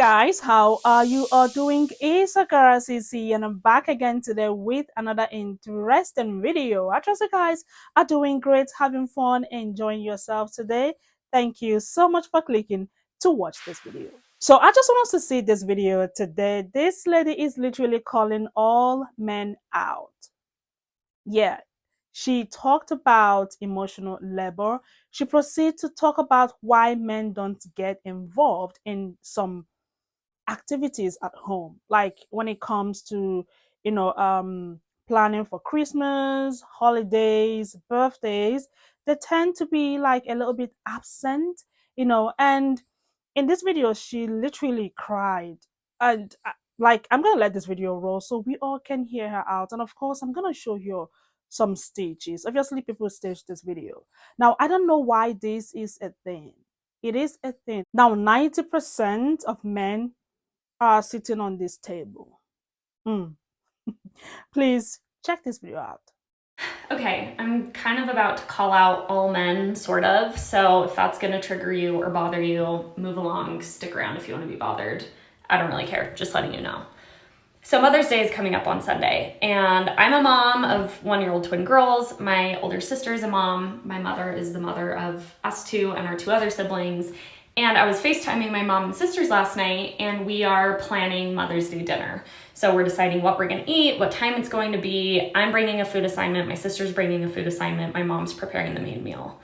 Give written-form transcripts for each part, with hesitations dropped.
guys, how are you all doing? It's Akara CC and I'm back again today with another interesting video. I trust you guys are doing great, having fun, enjoying yourself today. Thank you so much for clicking to watch this video. So I just want us to see this video today. This lady is literally calling all men out. Yeah, she talked about emotional labor. She proceeded to talk about why men don't get involved in some activities at home, like when it comes to you know um planning for Christmas, holidays, birthdays. They tend to be like a little bit absent, and in this video she literally cried. And like, I'm gonna let this video roll so we all can hear her out, and of course I'm gonna show you some stages. Obviously people stage this video. Now I don't know why this is a thing. It is a thing. Now 90% of men are sitting on this table. Mm. Please check this video out. Okay, I'm kind of about to call out all men, sort of. So if that's going to trigger you or bother you, move along, stick around if you want to be bothered. I don't really care, just letting you know. So Mother's Day is coming up on Sunday, and I'm a mom of 1-year-old twin girls. My older sister is a mom. My mother is the mother of us two and our two other siblings. And I was FaceTiming my mom and sisters last night, and we are planning Mother's Day dinner. So we're deciding what we're gonna eat, what time it's going to be. I'm bringing a food assignment, my sister's bringing a food assignment, my mom's preparing the main meal.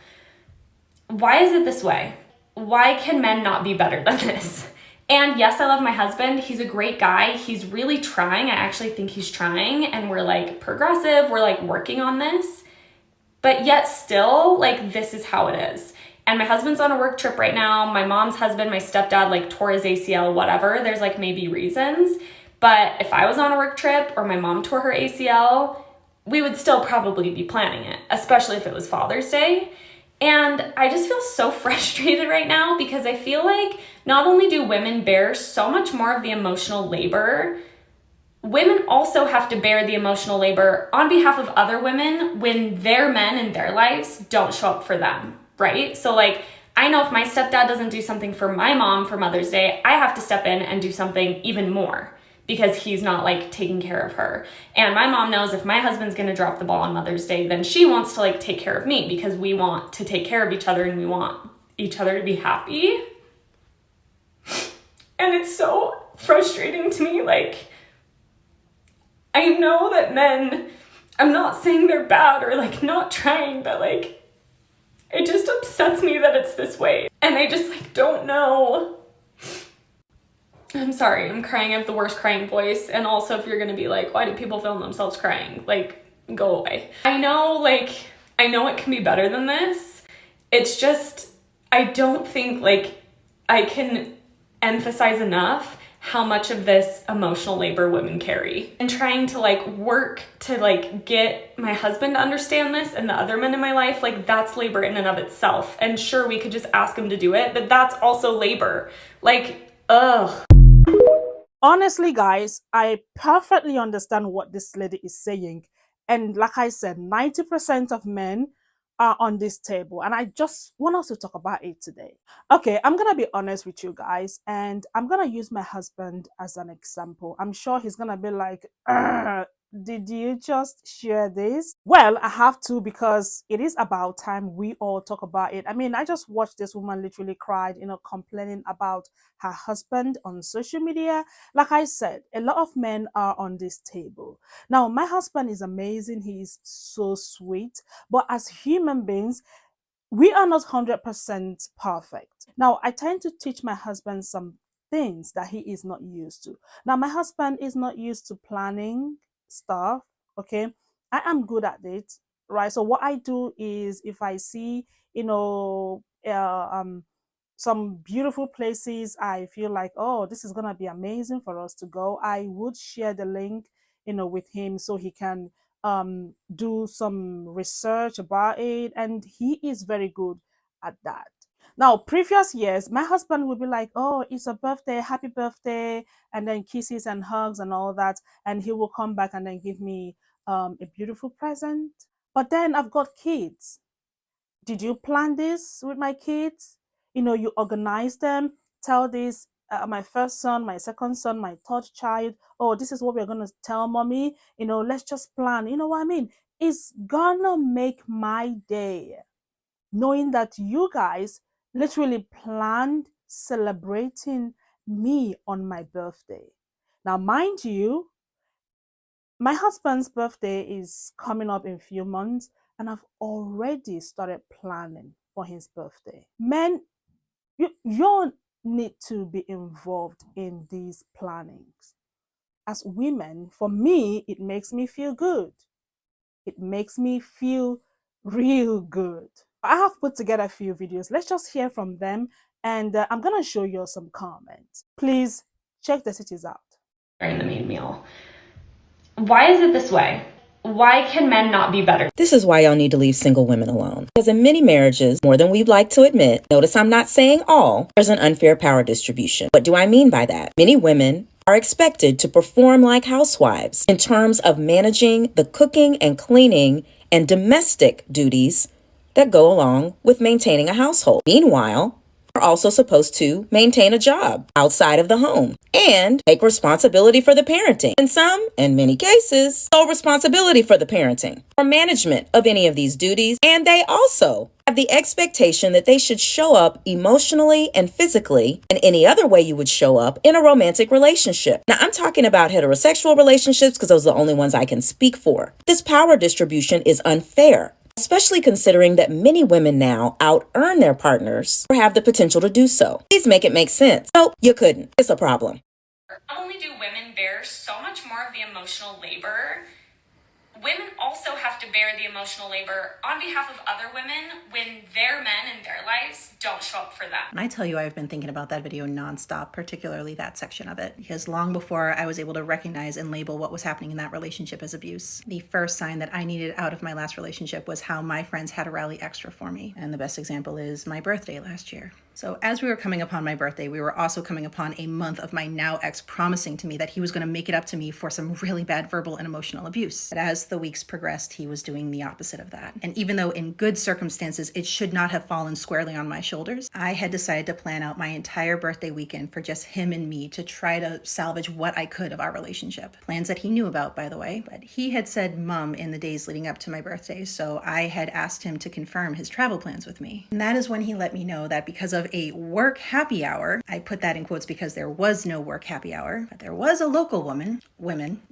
Why is it this way? Why can men not be better than this? And yes, I love my husband. He's a great guy. He's really trying. I actually think he's trying, and we're like progressive. We're like working on this. But yet still, like, this is how it is. And my husband's on a work trip right now. My mom's husband, my stepdad, like tore his ACL, whatever. There's like maybe reasons. But if I was on a work trip or my mom tore her ACL, we would still probably be planning it, especially if it was Father's Day. And I just feel so frustrated right now because I feel like not only do women bear so much more of the emotional labor, women also have to bear the emotional labor on behalf of other women when their men in their lives don't show up for them, right? So like, I know if my stepdad doesn't do something for my mom for Mother's Day, I have to step in and do something even more because he's not like taking care of her. And my mom knows if my husband's gonna drop the ball on Mother's Day, then she wants to like take care of me because we want to take care of each other and we want each other to be happy. And it's so frustrating to me. Like, I know that men, I'm not saying they're bad or like not trying, but like, it just upsets me that it's this way. And I just like don't know. I'm sorry, I'm crying. I have the worst crying voice. And also, if you're gonna be like, why do people film themselves crying? Like, go away. I know it can be better than this. It's just, I don't think like I can emphasize enough how much of this emotional labor women carry. And trying to like work to like get my husband to understand this and the other men in my life, like that's labor in and of itself. And sure, we could just ask him to do it, but that's also labor. Like, ugh. Honestly, guys, I perfectly understand what this lady is saying. And like I said, 90% of men are on this table. And I just want us to talk about it today. Okay, I'm going to be honest with you guys. And I'm going to use my husband as an example. I'm sure he's going to be like, "Ugh, did you just share this?" Well, I have to because it is about time we all talk about it. I mean, I just watched this woman literally cried, complaining about her husband on social media. Like I said, a lot of men are on this table. Now, my husband is amazing. He is so sweet. But as human beings, we are not 100% perfect. Now, I tend to teach my husband some things that he is not used to. Now, my husband is not used to planning stuff, okay? I am good at it, right? So, what I do is if I see, some beautiful places, I feel like, oh, this is gonna be amazing for us to go. I would share the link, with him so he can do some research about it, and he is very good at that. Now, previous years, my husband would be like, oh, it's a birthday, happy birthday, and then kisses and hugs and all that, and he will come back and then give me a beautiful present. But then I've got kids. Did you plan this with my kids? You organize them, tell this my first son, my second son, my third child. Oh, this is what we're going to tell mommy. Let's just plan. You know what I mean? It's gonna make my day knowing that you guys literally planned celebrating me on my birthday. Now, mind you, my husband's birthday is coming up in a few months, and I've already started planning for his birthday. Men, you need to be involved in these plannings. As women, for me, it makes me feel good. It makes me feel real good. I have put together a few videos. Let's just hear from them, and I'm going to show you some comments. Please check the cities out. During the main meal. Why is it this way? Why can men not be better? This is why y'all need to leave single women alone. Because in many marriages, more than we'd like to admit, notice I'm not saying all, there's an unfair power distribution. What do I mean by that? Many women are expected to perform like housewives in terms of managing the cooking and cleaning and domestic duties that go along with maintaining a household. Meanwhile, are also supposed to maintain a job outside of the home and take responsibility for the parenting. In some, in many cases, sole responsibility for the parenting or management of any of these duties. And they also have the expectation that they should show up emotionally and physically in any other way you would show up in a romantic relationship. Now, I'm talking about heterosexual relationships because those are the only ones I can speak for. This power distribution is unfair, especially considering that many women now out-earn their partners or have the potential to do so. Please make it make sense. Nope, you couldn't. It's a problem. Not only do women bear so much more of the emotional labor, women also have to bear the emotional labor on behalf of other women when their men in their lives don't show up for them. And I tell you, I've been thinking about that video nonstop, particularly that section of it, because long before I was able to recognize and label what was happening in that relationship as abuse, the first sign that I needed out of my last relationship was how my friends had to rally extra for me. And the best example is my birthday last year. So as we were coming upon my birthday, we were also coming upon a month of my now ex promising to me that he was going to make it up to me for some really bad verbal and emotional abuse. But as the weeks progressed, he was doing the opposite of that. And even though in good circumstances, it should not have fallen squarely on my shoulders, I had decided to plan out my entire birthday weekend for just him and me to try to salvage what I could of our relationship. Plans that he knew about, by the way, but he had said mum in the days leading up to my birthday, so I had asked him to confirm his travel plans with me. And that is when he let me know that because of a work happy hour, I put that in quotes because there was no work happy hour, but there was a local woman,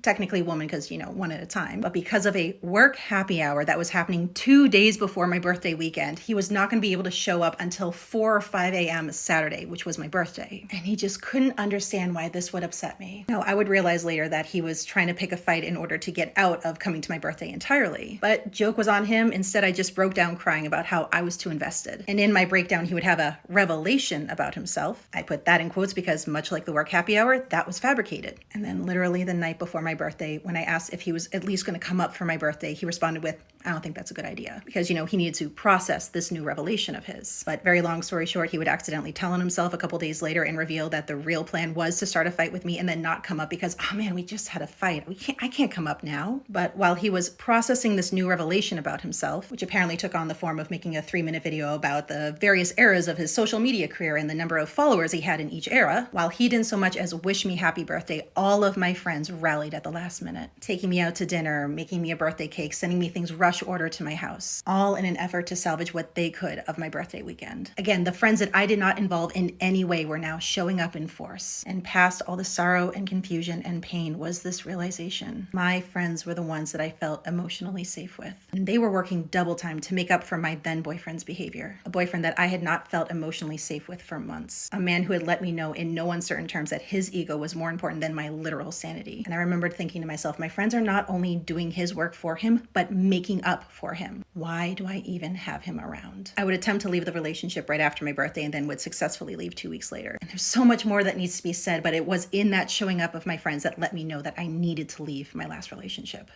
technically woman because, one at a time, but because of a work happy hour that was happening 2 days before my birthday weekend, he was not going to be able to show up until 4 or 5 a.m. Saturday, which was my birthday. And he just couldn't understand why this would upset me. Now, I would realize later that he was trying to pick a fight in order to get out of coming to my birthday entirely. But joke was on him. Instead, I just broke down crying about how I was too invested. And in my breakdown, he would have a revelation about himself. I put that in quotes because much like the work happy hour, that was fabricated. And then literally the night before my birthday, when I asked if he was at least going to come up for my birthday, he responded with, I don't think that's a good idea because, he needed to process this new revelation of his. But very long story short, he would accidentally tell on himself a couple days later and reveal that the real plan was to start a fight with me and then not come up because, oh man, we just had a fight. I can't come up now. But while he was processing this new revelation about himself, which apparently took on the form of making a 3-minute video about the various eras of his social media career and the number of followers he had in each era, while he didn't so much as wish me happy birthday, all of my friends rallied at the last minute, taking me out to dinner, making me a birthday cake, sending me things rush order to my house, all in an effort to salvage what they could of my birthday weekend. Again, the friends that I did not involve in any way were now showing up in force. And past all the sorrow and confusion and pain was this realization. My friends were the ones that I felt emotionally safe with. And they were working double time to make up for my then boyfriend's behavior. A boyfriend that I had not felt emotionally safe with for months. A man who had let me know in no uncertain terms that his ego was more important than my literal sanity. And I remembered thinking to myself, my friends are not only doing his work for him, but making up for him. Why do I even have him around? I would attempt to leave the relationship right after my birthday and then would successfully leave 2 weeks later. And there's so much more that needs to be said, but it was in that showing up of my friends that let me know that I needed to leave my last relationship.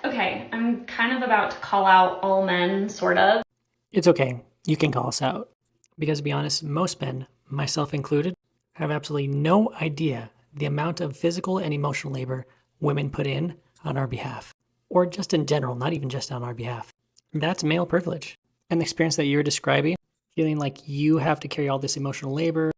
Okay, I'm kind of about to call out all men, sort of. It's okay. You can call us out. Because to be honest, most men, myself included, have absolutely no idea the amount of physical and emotional labor women put in on our behalf. Or just in general, not even just on our behalf. That's male privilege. And the experience that you're describing, feeling like you have to carry all this emotional labor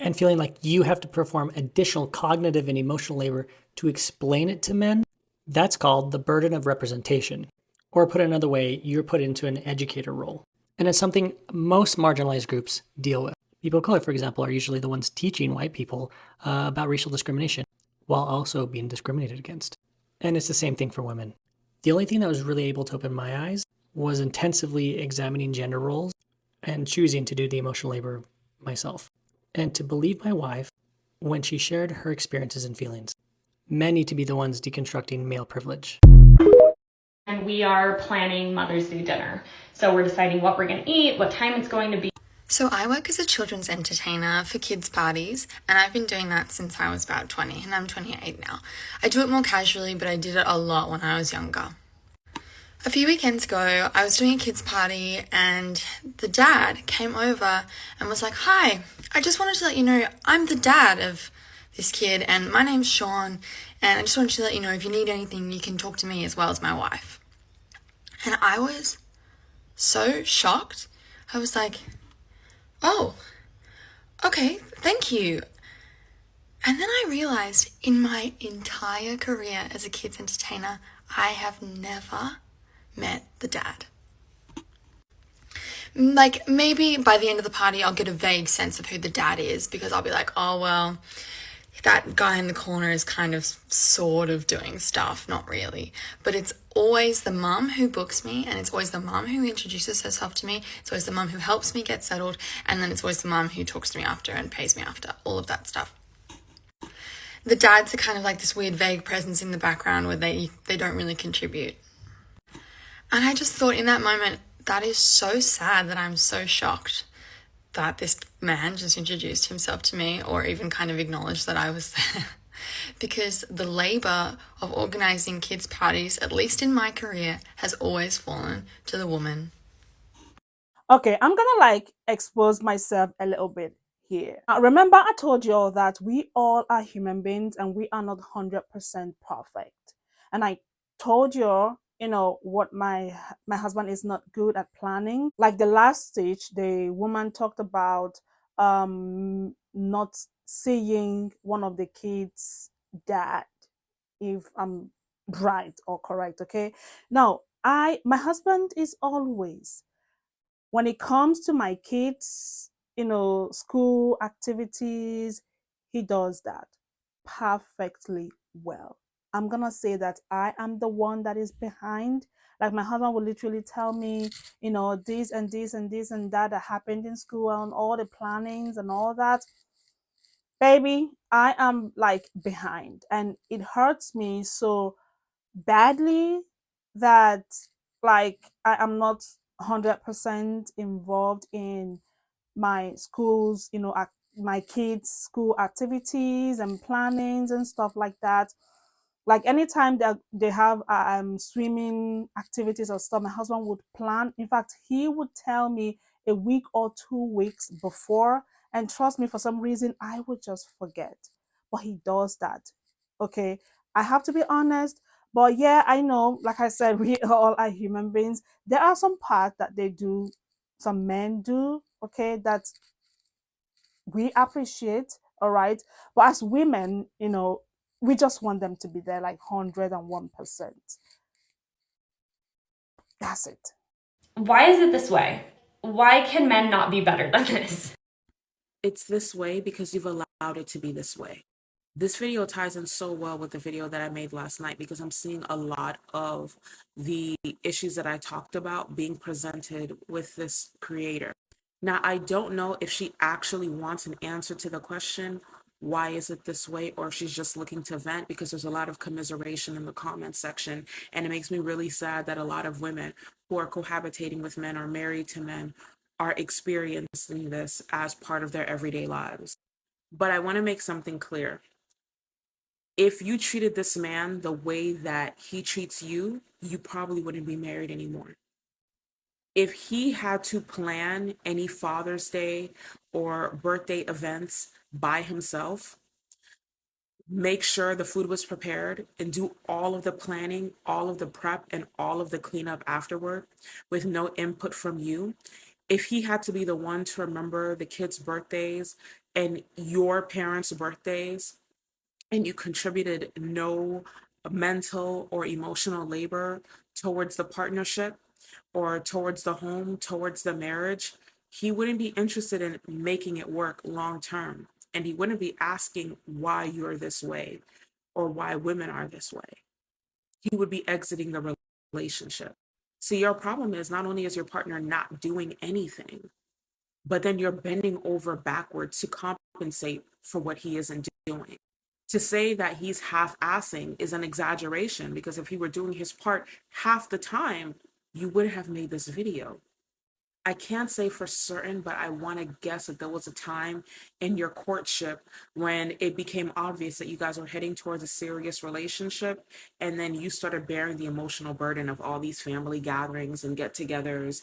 and feeling like you have to perform additional cognitive and emotional labor to explain it to men, that's called the burden of representation. Or put another way, you're put into an educator role. And it's something most marginalized groups deal with. People of color, for example, are usually the ones teaching white people about racial discrimination while also being discriminated against. And it's the same thing for women. The only thing that was really able to open my eyes was intensively examining gender roles and choosing to do the emotional labor myself. And to believe my wife when she shared her experiences and feelings. Men need to be the ones deconstructing male privilege. And we are planning Mother's Day dinner. So we're deciding what we're going to eat, what time it's going to be. So I work as a children's entertainer for kids' parties, and I've been doing that since I was about 20, and I'm 28 now. I do it more casually, but I did it a lot when I was younger. A few weekends ago, I was doing a kids' party, and the dad came over and was like, "Hi, I just wanted to let you know I'm the dad of this kid, and my name's Sean, and I just wanted to let you know if you need anything, you can talk to me as well as my wife." And I was so shocked. I was like, "Oh, okay, thank you." And then I realized in my entire career as a kids entertainer, I have never met the dad. Like, maybe by the end of the party, I'll get a vague sense of who the dad is, because I'll be like, "Oh, well, that guy in the corner is kind of sort of doing stuff, not really." But it's always the mum who books me, and it's always the mum who introduces herself to me. It's always the mum who helps me get settled, and then it's always the mum who talks to me after and pays me after, all of that stuff. The dads are kind of like this weird vague presence in the background where they don't really contribute. And I just thought in that moment, that is so sad that I'm so shocked that this man just introduced himself to me or even kind of acknowledged that I was there. Because the labor of organizing kids' parties, at least in my career, has always fallen to the woman. Okay, I'm gonna expose myself a little bit here. Remember, I told you all that we all are human beings and we are not 100% perfect. And I told you, what my husband is not good at planning. Like the last stage, the woman talked about not seeing one of the kids' dad, if I'm right or correct. Okay, now my husband is always, when it comes to my kids, school activities, he does that perfectly well. I'm gonna say that I am the one that is behind. Like my husband will literally tell me, this and this and this and that happened in school and all the plannings and all that. Baby, I am behind, and it hurts me so badly that I am not 100% involved in my my kids' school activities and plannings and stuff like that. Like anytime that they have swimming activities or stuff, my husband would plan. In fact, he would tell me a week or 2 weeks before, and trust me, for some reason I would just forget. But he does that. Okay, I have to be honest. But yeah, I know, like I said, we all are human beings. There are some parts that they do, some men do, okay, that we appreciate, all right. But as women, we just want them to be there like 101%. That's it. Why is it this way? Why can men not be better than this? It's this way because you've allowed it to be this way. This video ties in so well with the video that I made last night because I'm seeing a lot of the issues that I talked about being presented with this creator. Now, I don't know if she actually wants an answer to the question, why is it this way? Or if she's just looking to vent, because there's a lot of commiseration in the comment section. And it makes me really sad that a lot of women who are cohabitating with men or married to men are experiencing this as part of their everyday lives. But I want to make something clear. If you treated this man the way that he treats you, you probably wouldn't be married anymore. If he had to plan any Father's Day or birthday events by himself, make sure the food was prepared and do all of the planning, all of the prep, and all of the cleanup afterward with no input from you, If he had to be the one to remember the kids' birthdays and your parents' birthdays, and you contributed no mental or emotional labor towards the partnership or towards the home, towards the marriage, he wouldn't be interested in making it work long term. And he wouldn't be asking why you're this way or why women are this way. He would be exiting the relationship. See, your problem is not only is your partner not doing anything, but then you're bending over backwards to compensate for what he isn't doing. To say that he's half-assing is an exaggeration, because if he were doing his part half the time, you would have made this video. I can't say for certain, but I want to guess that there was a time in your courtship when it became obvious that you guys were heading towards a serious relationship, and then you started bearing the emotional burden of all these family gatherings and get-togethers,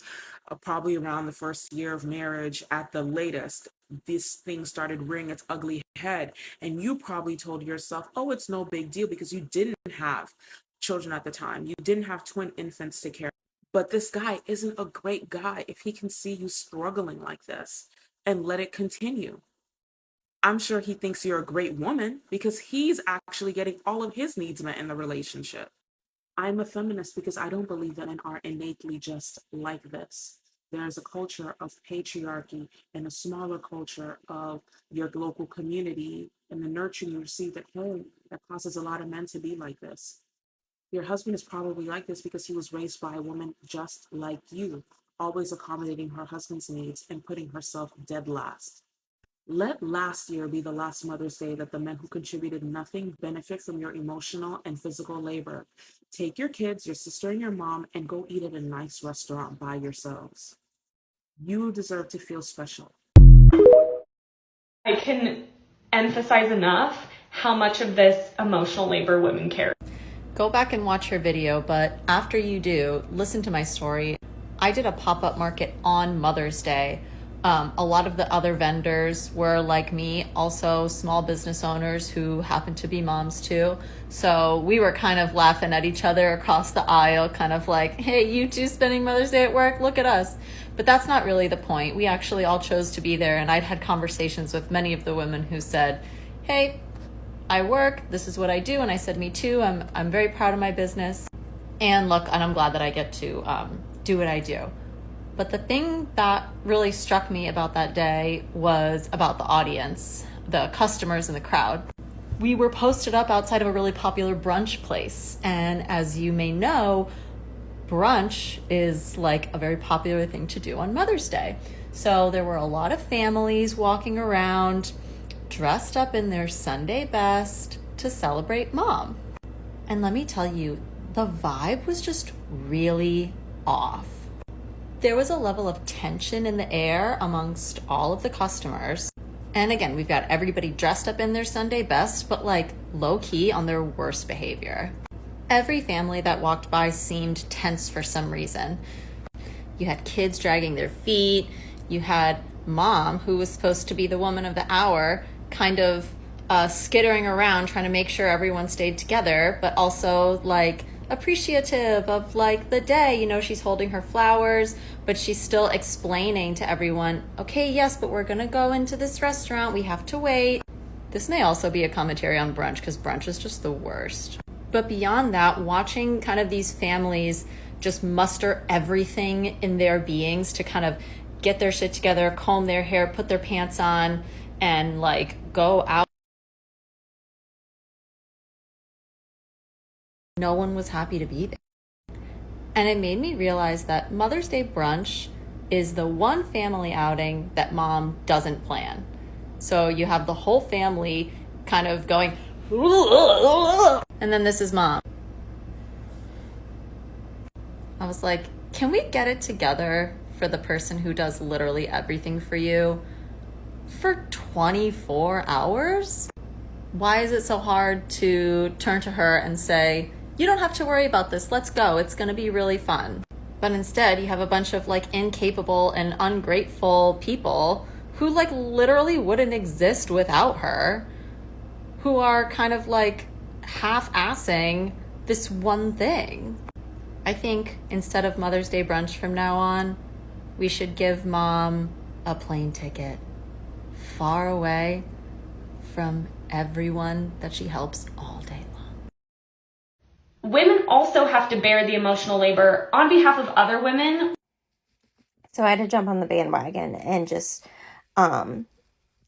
probably around the first year of marriage at the latest. This thing started rearing its ugly head, and you probably told yourself, oh, it's no big deal, because you didn't have children at the time. You didn't have twin infants to care. But this guy isn't a great guy if he can see you struggling like this and let it continue. I'm sure he thinks you're a great woman because he's actually getting all of his needs met in the relationship. I'm a feminist because I don't believe women are innately just like this. There's a culture of patriarchy and a smaller culture of your local community and the nurturing you received at home that causes a lot of men to be like this. Your husband is probably like this because he was raised by a woman just like you, always accommodating her husband's needs and putting herself dead last. Let last year be the last Mother's Day that the men who contributed nothing benefit from your emotional and physical labor. Take your kids, your sister, and your mom and go eat at a nice restaurant by yourselves. You deserve to feel special. I can emphasize enough how much of this emotional labor women carry. Go back and watch her video, but after you do, listen to my story. I did a pop-up market on Mother's Day. A lot of the other vendors were like me, also small business owners who happen to be moms too. So we were kind of laughing at each other across the aisle, kind of like, hey, you two spending Mother's Day at work, look at us. But that's not really the point. We actually all chose to be there, and I'd had conversations with many of the women who said, hey, I work, this is what I do. And I said, me too, I'm very proud of my business. And look, and I'm glad that I get to do what I do. But the thing that really struck me about that day was about the audience, the customers in the crowd. We were posted up outside of a really popular brunch place. And as you may know, brunch is like a very popular thing to do on Mother's Day. So there were a lot of families walking around, dressed up in their Sunday best to celebrate mom. And let me tell you, the vibe was just really off. There was a level of tension in the air amongst all of the customers. And again, we've got everybody dressed up in their Sunday best, but like low key on their worst behavior. Every family that walked by seemed tense for some reason. You had kids dragging their feet. You had mom, who was supposed to be the woman of the hour, kind of skittering around trying to make sure everyone stayed together, but also like appreciative of like the day. You know, she's holding her flowers, but she's still explaining to everyone, okay, yes, but we're gonna go into this restaurant, we have to wait. This may also be a commentary on brunch, because brunch is just the worst. But beyond that, watching kind of these families just muster everything in their beings to kind of get their shit together, comb their hair, put their pants on, and like go out. No one was happy to be there. And it made me realize that Mother's Day brunch is the one family outing that mom doesn't plan. So you have the whole family kind of going, and then this is mom. I was like, can we get it together for the person who does literally everything for you for 24 hours? Why is it so hard to turn to her and say, you don't have to worry about this, let's go, it's gonna be really fun? But instead, you have a bunch of like incapable and ungrateful people who like literally wouldn't exist without her, who are kind of like half-assing this one thing. I think instead of Mother's Day brunch from now on, We should give mom a plane ticket far away from everyone that she helps all day long. Women also have to bear the emotional labor on behalf of other women. So I had to jump on the bandwagon and just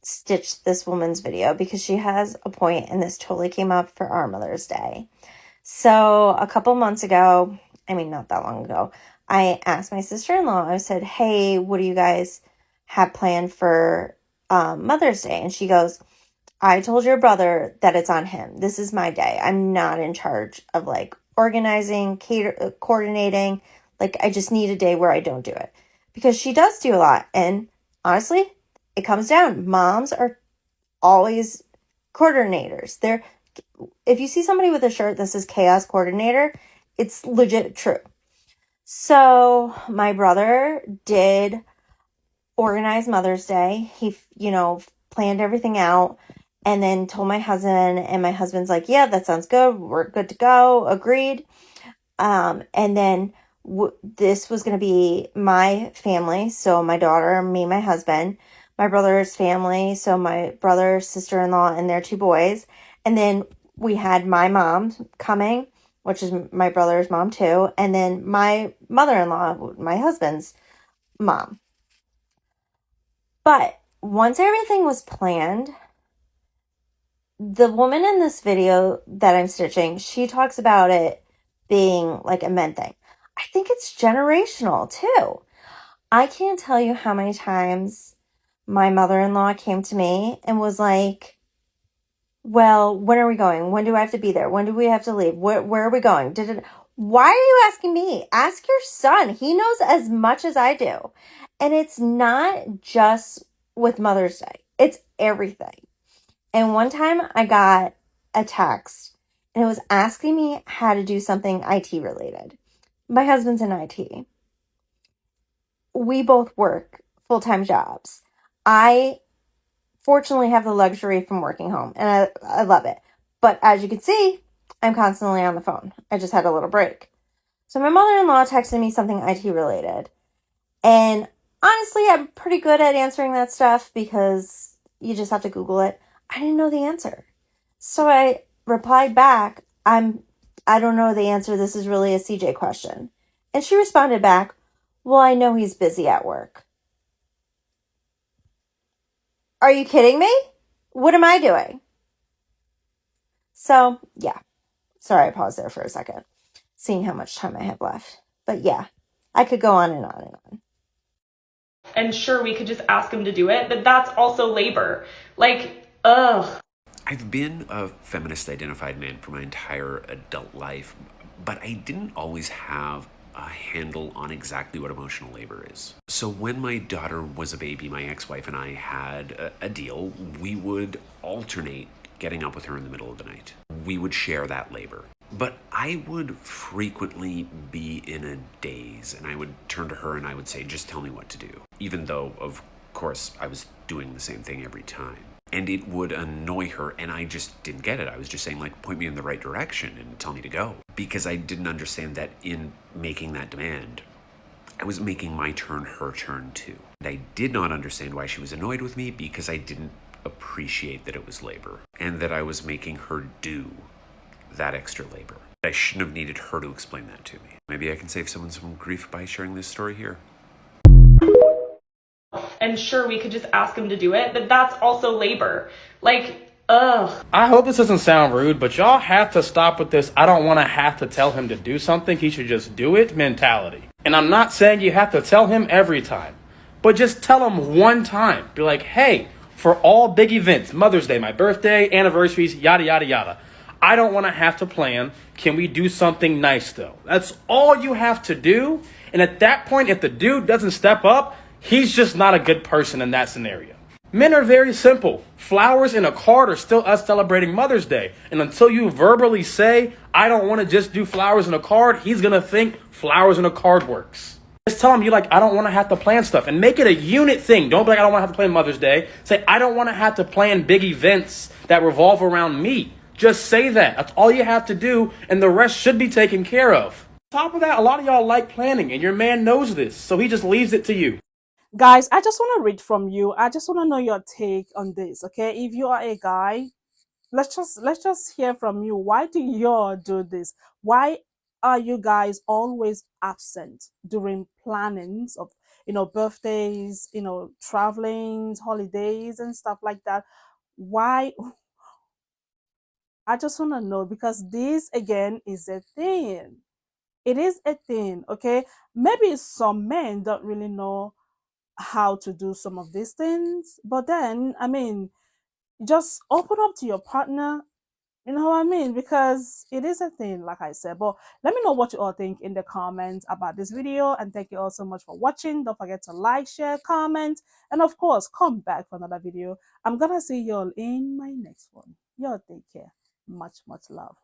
stitch this woman's video because she has a point, and this totally came up for our Mother's Day. So a couple months ago, I mean, not that long ago, I asked my sister-in-law, I said, hey, what do you guys have planned for Mother's Day? And she goes, I told your brother that it's on him. This is my day. I'm not in charge of like organizing, coordinating. Like, I just need a day where I don't do it. Because she does do a lot. And honestly, it comes down. Moms are always coordinators. If you see somebody with a shirt that says chaos coordinator, it's legit true. So my brother did organize Mother's Day. He, planned everything out and then told my husband, and my husband's like, yeah, that sounds good. We're good to go. Agreed. And then this was going to be my family. So my daughter, me, my husband, my brother's family. So my brother, sister-in-law, and their 2 boys. And then we had my mom coming, which is my brother's mom too. And then my mother-in-law, my husband's mom. But once everything was planned, the woman in this video that I'm stitching, she talks about it being like a men thing. I think it's generational too. I can't tell you how many times my mother-in-law came to me and was like, well, when are we going? When do I have to be there? When do we have to leave? Where are we going? Why are you asking me? Ask your son. He knows as much as I do. And it's not just with Mother's Day. It's everything. And one time I got a text and it was asking me how to do something IT related. My husband's in IT. We both work full-time jobs. I fortunately have the luxury from working home, and I love it. But as you can see, I'm constantly on the phone. I just had a little break. So my mother-in-law texted me something IT related. And honestly, I'm pretty good at answering that stuff because you just have to Google it. I didn't know the answer. So I replied back, I don't know the answer. This is really a CJ question. And she responded back, well, I know he's busy at work. Are you kidding me? What am I doing? So, yeah. Sorry, I paused there for a second, seeing how much time I have left. But yeah, I could go on and on and on. And sure, we could just ask him to do it, but that's also labor. Like, ugh. I've been a feminist identified man for my entire adult life, but I didn't always have a handle on exactly what emotional labor is. So when my daughter was a baby, my ex-wife and I had a deal. We would alternate getting up with her in the middle of the night. We would share that labor. But I would frequently be in a daze, and I would turn to her and I would say, just tell me what to do. Even though, of course, I was doing the same thing every time. And it would annoy her, and I just didn't get it. I was just saying, like, point me in the right direction and tell me to go. Because I didn't understand that in making that demand, I was making my turn her turn too. And I did not understand why she was annoyed with me because I didn't appreciate that it was labor and that I was making her do that extra labor. I shouldn't have needed her to explain that to me. Maybe I can save someone some grief by sharing this story here. And sure, we could just ask him to do it, but that's also labor. Like, ugh. I hope this doesn't sound rude, but y'all have to stop with this I don't want to have to tell him to do something, he should just do it mentality. And I'm not saying you have to tell him every time, but just tell him one time. Be like, hey, for all big events, Mother's Day, my birthday, anniversaries, yada, yada, yada, I don't want to have to plan. Can we do something nice, though? That's all you have to do. And at that point, if the dude doesn't step up, he's just not a good person in that scenario. Men are very simple. Flowers in a card are still us celebrating Mother's Day. And until you verbally say, I don't want to just do flowers in a card, he's going to think flowers in a card works. Just tell him I don't want to have to plan stuff. And make it a unit thing. Don't be like, I don't want to have to plan Mother's Day. Say, I don't want to have to plan big events that revolve around me. Just say that. That's all you have to do. And the rest should be taken care of. top of that, a lot of y'all like planning, and your man knows this, so he just leaves it to you. Guys, I just want to read from you. I just want to know your take on this, okay? If you are a guy, let's just hear from you. Why do y'all do this? Why are you guys always absent during plannings of, birthdays, travelings, holidays and stuff like that? Why? I just want to know, because this again is a thing. It is a thing, okay? Maybe some men don't really know how to do some of these things, but then, I mean, just open up to your partner. You know what I mean? Because it is a thing, like I said. But let me know what you all think in the comments about this video. And thank you all so much for watching. Don't forget to like, share, comment, and of course, come back for another video. I'm gonna see you all in my next one. Y'all take care. Much, much love.